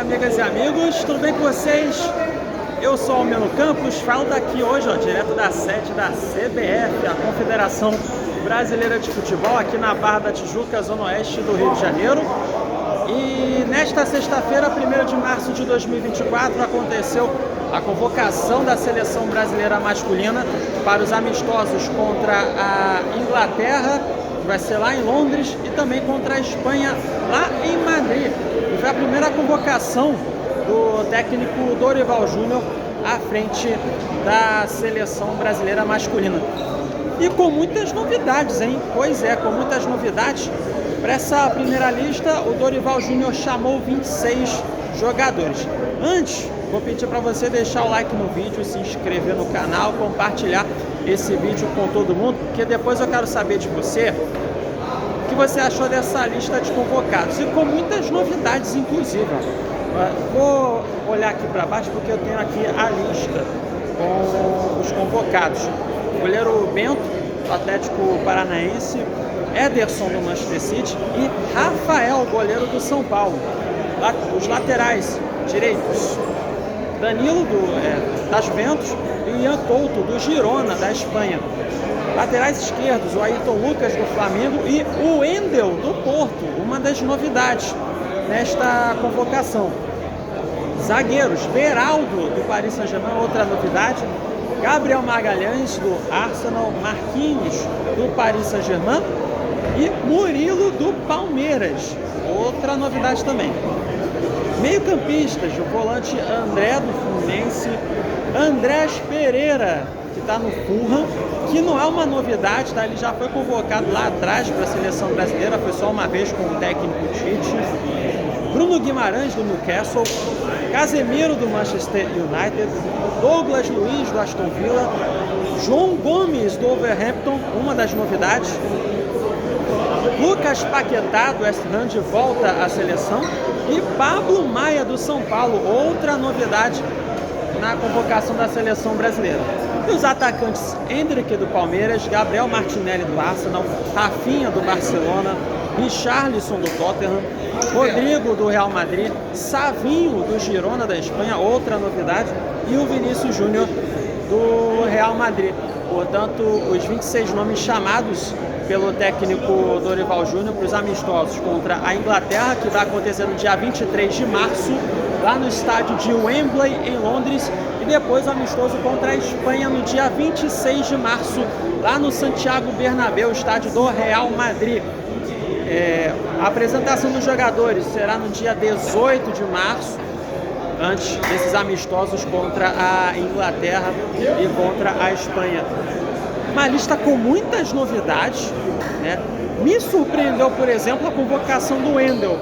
amigas e amigos, tudo bem com vocês? Eu sou o Almeno Campos, falo daqui hoje, direto da sede da CBF, a Confederação Brasileira de Futebol, aqui na Barra da Tijuca, zona oeste do Rio de Janeiro. E nesta sexta-feira, 1º de março de 2024, aconteceu a convocação da seleção brasileira masculina para os amistosos contra a Inglaterra, que vai ser lá em Londres, e também contra a Espanha, lá em Madrid. E foi a primeira convocação do técnico Dorival Júnior à frente da seleção brasileira masculina. E com muitas novidades, hein? Pois é, com muitas novidades. Para essa primeira lista, o Dorival Júnior chamou 26 jogadores. Antes, vou pedir para você deixar o like no vídeo, se inscrever no canal, compartilhar esse vídeo com todo mundo, porque depois eu quero saber de você o que você achou dessa lista de convocados. E com muitas novidades, inclusive. Vou olhar aqui para baixo porque eu tenho aqui a lista com os convocados. Goleiro Bento, do Atlético Paranaense, Ederson, do Manchester City, e Rafael, goleiro do São Paulo. Os laterais direitos, Danilo, da Juventus, e Ian Couto, do Girona, da Espanha. Laterais esquerdos, o Ayrton Lucas, do Flamengo, e o Wendel, do Porto, uma das novidades nesta convocação. Zagueiros, Beraldo, do Paris Saint-Germain, outra novidade. Gabriel Magalhães, do Arsenal, Marquinhos, do Paris Saint-Germain, e Murilo, do Palmeiras, outra novidade também. Meio-campistas, o volante André, do Fluminense, Andrés Pereira, que está no Fulham, que não é uma novidade, tá? Ele já foi convocado lá atrás para a seleção brasileira, foi só uma vez com o técnico Tite. Bruno Guimarães, do Newcastle, Casemiro, do Manchester United, Douglas Luiz, do Aston Villa, João Gomes, do Wolverhampton, uma das novidades, Lucas Paquetá, do West Ham, de volta à seleção, e Pablo Maia, do São Paulo, outra novidade na convocação da seleção brasileira. E os atacantes, Endrick, do Palmeiras, Gabriel Martinelli, do Arsenal, Rafinha, do Barcelona, Richarlison, do Tottenham, Rodrigo, do Real Madrid, Savinho, do Girona, da Espanha, outra novidade, e o Vinícius Júnior, do Real Madrid. Portanto, os 26 nomes chamados pelo técnico Dorival Júnior para os amistosos contra a Inglaterra, que vai acontecer no dia 23 de março, lá no estádio de Wembley, em Londres, e depois o amistoso contra a Espanha no dia 26 de março, lá no Santiago Bernabéu, estádio do Real Madrid. A apresentação dos jogadores será no dia 18 de março, antes desses amistosos contra a Inglaterra e contra a Espanha. Uma lista com muitas novidades, né? Me surpreendeu, por exemplo, a convocação do Wendel,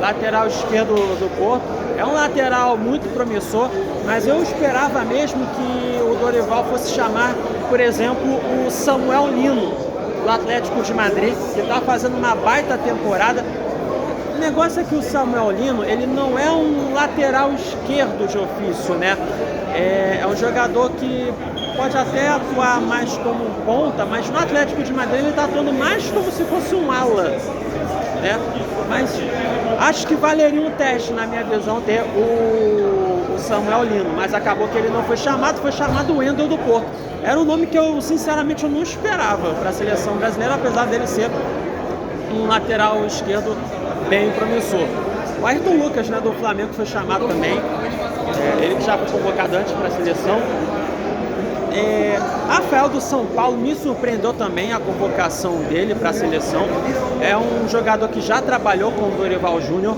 lateral esquerdo do Porto. É um lateral muito promissor, mas eu esperava mesmo que o Dorival fosse chamar, por exemplo, o Samuel Lino, do Atlético de Madrid, que está fazendo uma baita temporada. O negócio é que o Samuel Lino, ele não é um lateral esquerdo de ofício, né? É um jogador que pode até atuar mais como um ponta, mas no Atlético de Madrid ele está atuando mais como se fosse um ala, né? Mas acho que valeria um teste, na minha visão, ter o Samuel Lino, mas acabou que ele não foi chamado o Wendel, do Porto. Era um nome que eu, sinceramente, eu não esperava para a seleção brasileira, apesar dele ser um lateral esquerdo bem promissor. O Ayrton Lucas, né, do Flamengo, foi chamado também. Ele que já foi convocado antes para a seleção. Rafael, do São Paulo, me surpreendeu também a convocação dele para a seleção. É um jogador que já trabalhou com o Dorival Júnior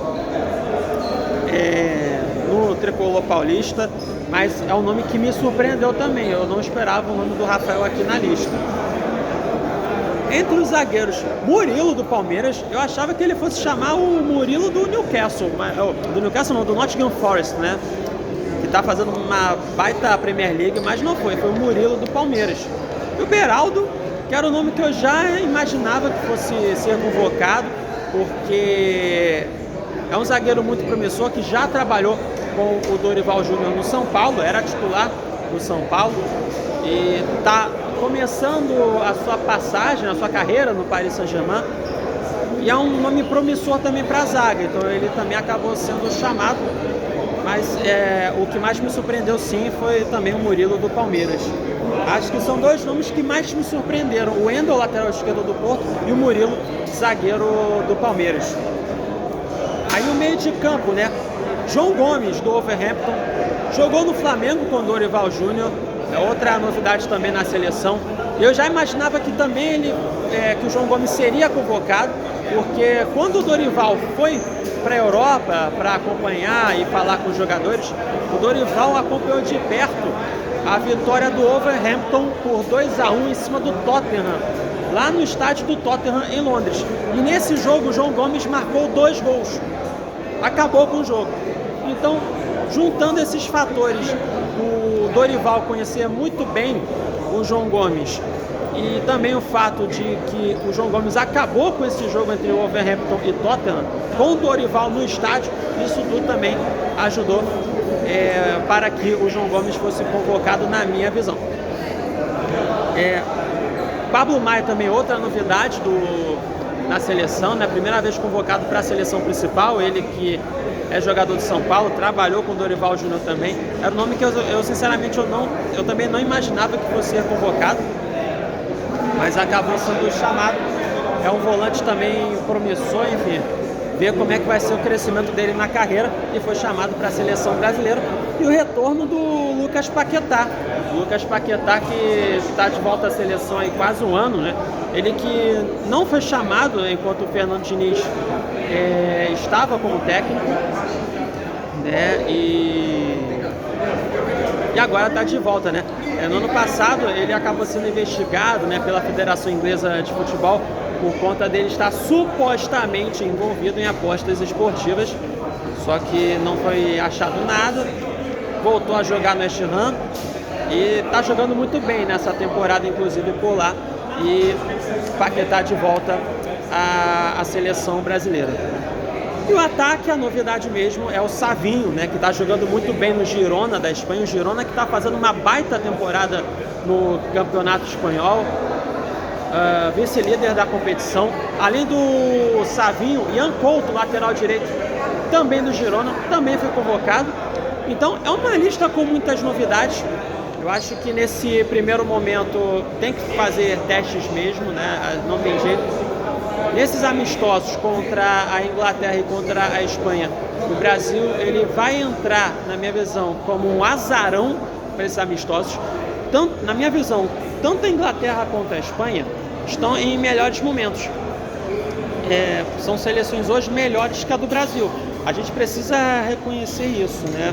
no Tricolor Paulista, mas é um nome que me surpreendeu também. Eu não esperava o nome do Rafael aqui na lista. Entre os zagueiros, Murilo, do Palmeiras, eu achava que ele fosse chamar o Murilo do Newcastle, do Nottingham Forest, né? Que tá fazendo uma baita Premier League, mas não foi o Murilo, do Palmeiras. E o Beraldo, que era o nome que eu já imaginava que fosse ser convocado, porque é um zagueiro muito promissor, que já trabalhou com o Dorival Júnior no São Paulo, era titular no São Paulo, e tá começando a sua passagem, a sua carreira no Paris Saint-Germain. E é um nome promissor também para a zaga, então ele também acabou sendo chamado. Mas o que mais me surpreendeu sim foi também o Murilo do Palmeiras. Acho que são dois nomes que mais me surpreenderam. O Wendel, lateral esquerdo do Porto, e o Murilo, zagueiro do Palmeiras. Aí o meio de campo, né? João Gomes, do Wolverhampton, jogou no Flamengo com o Dorival Júnior. É outra novidade também na seleção. Eu já imaginava que também que o João Gomes seria convocado, porque quando o Dorival foi para a Europa para acompanhar e falar com os jogadores, o Dorival acompanhou de perto a vitória do Wolverhampton por 2-1 em cima do Tottenham, lá no estádio do Tottenham em Londres. E nesse jogo o João Gomes marcou 2 gols, acabou com o jogo. Então, juntando esses fatores, o Dorival conhecia muito bem o João Gomes e também o fato de que o João Gomes acabou com esse jogo entre o Wolverhampton e Tottenham, com o Dorival no estádio, isso tudo também ajudou para que o João Gomes fosse convocado, na minha visão. Pablo Maia também, outra novidade na seleção, né? Primeira vez convocado para a seleção principal, ele que é jogador de São Paulo, trabalhou com o Dorival Júnior também. Era um nome que eu sinceramente eu também não imaginava que fosse ser convocado, mas acabou sendo chamado. É um volante também promissor, enfim, ver como é que vai ser o crescimento dele na carreira, e foi chamado para a seleção brasileira. E o retorno do Lucas Paquetá. Lucas Paquetá, que está de volta à seleção há quase um ano, né? Ele que não foi chamado enquanto o Fernando Diniz estava como técnico, né? E agora está de volta, né? No ano passado ele acabou sendo investigado, né, pela Federação Inglesa de Futebol por conta dele estar supostamente envolvido em apostas esportivas, só que não foi achado nada. Voltou a jogar no West Ham e está jogando muito bem nessa temporada, inclusive por lá. E Paquetá de volta à seleção brasileira. E o ataque, a novidade mesmo, é o Savinho, né, que está jogando muito bem no Girona da Espanha. O Girona que está fazendo uma baita temporada no Campeonato Espanhol, vice-líder da competição. Além do Savinho, Ian Couto, lateral direito, também do Girona, também foi convocado. Então é uma lista com muitas novidades. Eu acho que nesse primeiro momento tem que fazer testes mesmo, né? Não tem jeito. Nesses amistosos contra a Inglaterra e contra a Espanha, o Brasil ele vai entrar, na minha visão, como um azarão para esses amistosos. Na minha visão, tanto a Inglaterra quanto a Espanha estão em melhores momentos. São seleções hoje melhores que a do Brasil. A gente precisa reconhecer isso, né?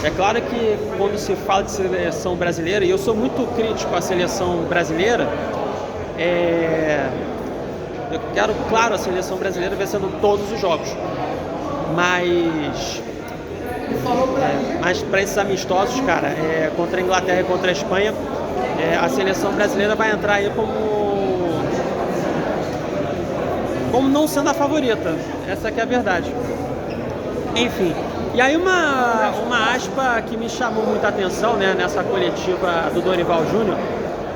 É claro que quando se fala de seleção brasileira, e eu sou muito crítico à seleção brasileira, eu quero, claro, a seleção brasileira vencendo todos os jogos, mas para esses amistosos, cara, contra a Inglaterra e contra a Espanha, a seleção brasileira vai entrar aí como não sendo a favorita. Essa que é a verdade. Enfim, e aí uma aspa que me chamou muita atenção, né, nessa coletiva do Dorival Júnior,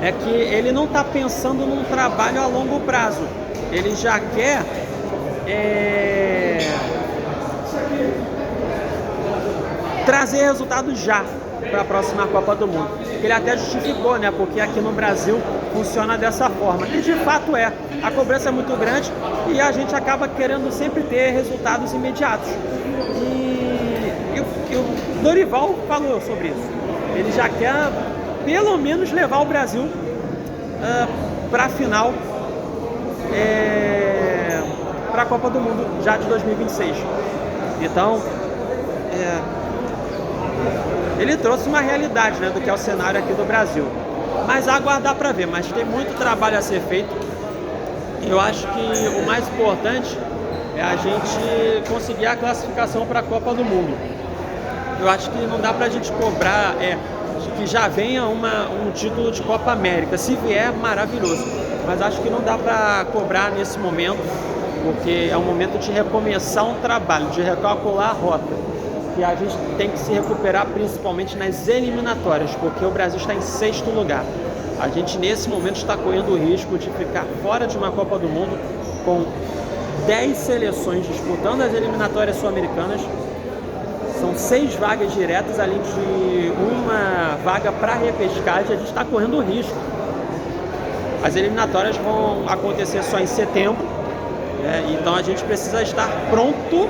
é que ele não está pensando num trabalho a longo prazo. Ele já quer trazer resultados já para a próxima Copa do Mundo. Ele até justificou, né, porque aqui no Brasil funciona dessa forma. E de fato a cobrança é muito grande e a gente acaba querendo sempre ter resultados imediatos. E o Dorival falou sobre isso. Ele já quer pelo menos levar o Brasil para a final, para a Copa do Mundo já de 2026. Então, ele trouxe uma realidade, né, do que é o cenário aqui do Brasil. Mas aguardar para ver, mas tem muito trabalho a ser feito. Eu acho que o mais importante é a gente conseguir a classificação para a Copa do Mundo. Eu acho que não dá para a gente cobrar que já venha um título de Copa América. Se vier, maravilhoso. Mas acho que não dá para cobrar nesse momento, porque é um momento de recomeçar um trabalho, de recalcular a rota. E a gente tem que se recuperar principalmente nas eliminatórias, porque o Brasil está em 6º lugar. A gente nesse momento está correndo o risco de ficar fora de uma Copa do Mundo com 10 seleções disputando as eliminatórias sul-americanas. São 6 vagas diretas, além de uma vaga para repescagem. A gente está correndo risco. As eliminatórias vão acontecer só em setembro, então a gente precisa estar pronto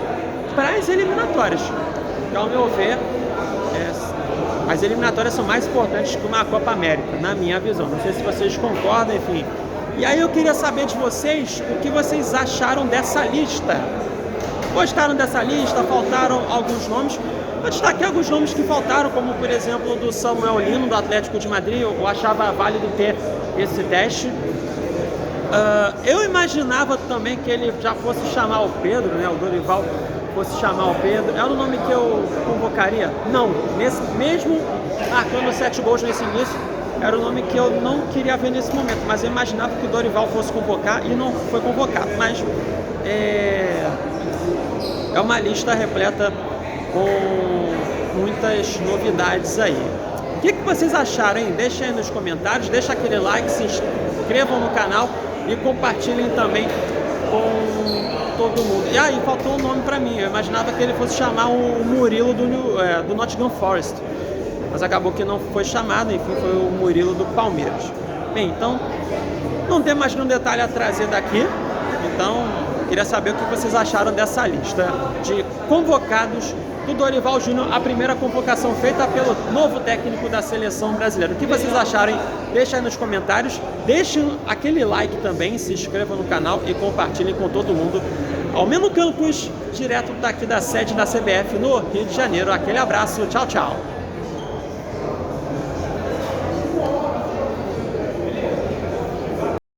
para as eliminatórias. Então, ao meu ver, as eliminatórias são mais importantes que uma Copa América, na minha visão. Não sei se vocês concordam, enfim. E aí eu queria saber de vocês o que vocês acharam dessa lista. Gostaram dessa lista? Faltaram alguns nomes? Eu destaquei alguns nomes que faltaram, como por exemplo do Samuel Lino, do Atlético de Madrid. Eu achava válido ter esse teste. Eu imaginava também que ele já fosse chamar o Pedro, né? O Dorival fosse chamar o Pedro. Era o nome que eu convocaria? Não. Mesmo marcando 7 gols nesse início, era o nome que eu não queria ver nesse momento. Mas eu imaginava que o Dorival fosse convocar e não foi convocado. Mas é uma lista repleta com muitas novidades aí. O que vocês acharam, hein? Deixa aí nos comentários, deixa aquele like, se inscrevam no canal e compartilhem também com todo mundo. E aí, faltou um nome pra mim. Eu imaginava que ele fosse chamar o Murilo do Nottingham Forest, mas acabou que não foi chamado. Enfim, foi o Murilo do Palmeiras. Bem, então não tem mais nenhum detalhe a trazer daqui. Então, queria saber o que vocês acharam dessa lista de convocados do Dorival Júnior, a primeira convocação feita pelo novo técnico da seleção brasileira. O que vocês acharam? Deixa aí nos comentários, deixem aquele like também, se inscrevam no canal e compartilhem com todo mundo. Almeno Campos, direto daqui da sede da CBF no Rio de Janeiro. Aquele abraço, tchau, tchau!